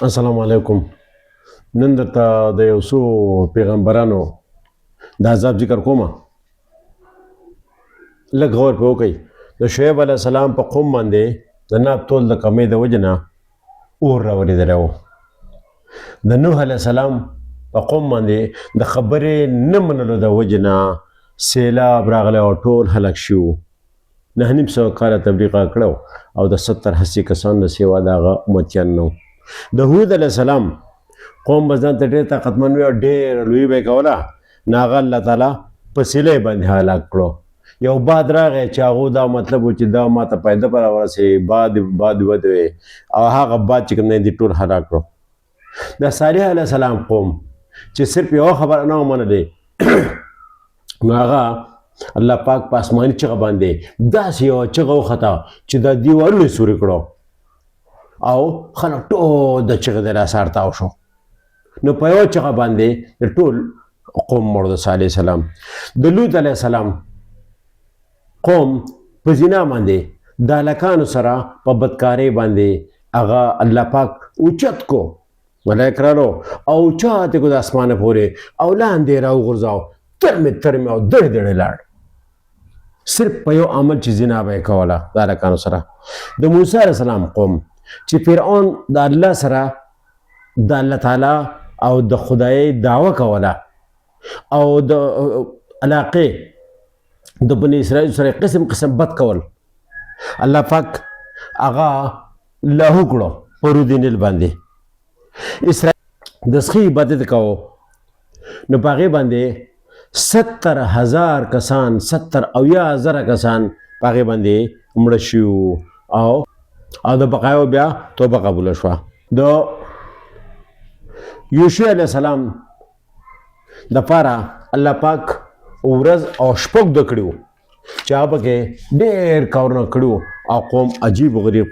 السلام علیکم. نن درته د یو څو پیغمبرانو د عذاب ذکر کومه. لږ غور پرې وکئ. د شعیب علیه السلام په قوم باندې د ناب تول د کمۍ د وجې نه اور راورېدلی و. د نوح علیه السلام په قوم باندې د خبرې نه منلو د وجې نه سیلاب راغلی او ټول هلک شوي وو. 9.5 کاله تبلیغ کړی او د 70-80 کسانو نه سیوا د هغه امتیان نه و. د هود علیه السلام قوم به ځان ته ډېر طاقتمن وي او ډېره لویي به یې کوله، نو هغه الله تعالی په سیلۍ باندې هلاک کړو. یو باد راغی چې هغو دا مطلب و چې دا ما ته پیدا به راورسوي، باد ودوي او هغه باد چې کوم دی دې ټول هلاک کړو. د صالح علیه السلام قوم چې صرف یوه خبره نه ومنلې نو هغه الله پاک په آسماني چغه باندې داسې یوه چغه وخته چې دا دیوالونه یې سوري کړو او خلک ټول د چغې د لاسه اړتاو شو. نو په یوه چغه باندې د ټول قوم مړ د صالح السلام. د لوط علیه السلام قوم په زنا باندې د هلکانو سره په بدکارۍ باندې هغه الله پاک اوچت کو، ملایک رالو او اوچاتې کو د اسمانه پورې او لاندې یې راوغورځاو، ترمې او دړې لاړ. صرف په یو عمل چې زنا به یې کوله د هلکانو سره. د موسی علیه السلام قوم چې فرعون د الله سره د الله تعالی او د خدای دعوه کوله او د علاقې د بني اسرائیل سره قسم بد کول، الله پاک هغه لاهو کړو په رود نیل باندې. اسرائیل د سخي عبادت کوو نو په هغې باندې 70,000 کسان 70,000 کسان په هغې باندې مړه شوي وو او د بقایو بیا توبه قبوله شوه. د یوشع علیه السلام دپاره الله پاک ورځ او شپږ د کړي وو چې هغه پکې ډېر کارونه کړي وو او قوم عجیب و غریب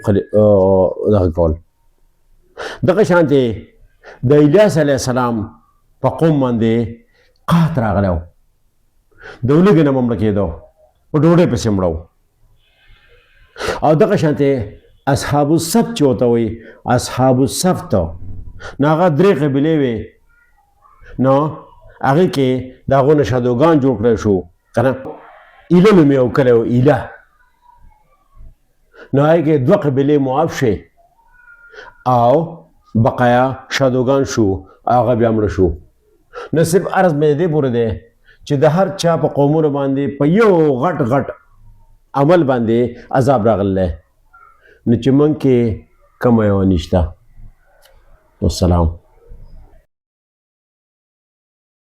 دغه کول. دغه شانتې د الیاس علیه السلام په قوم باندې قحط راغلی و، د ولږې نه به مړه کېدو، په ډوډۍ پسې مړه و. او دغه شانتې اصحاب السبت چې ورته وایي، اصحاب السبت نو هغه 3 قبیلې وې، نو هغې کې د هغو نه شادوګان جوړ کړی شو که نه. ایله نوم یې یو کلی و، ایله. نو هغې کې 2 قبیلې معاف شوې او بقایا شادوګان شو او هغه بیا مړه شو. نو صرف عرض مې دې پورې دی چې د هر چا په قومونو باندې په یو غټ عمل باندې عذاب راغلی نو چې موږ کې کومه یوه نشته. والسلام.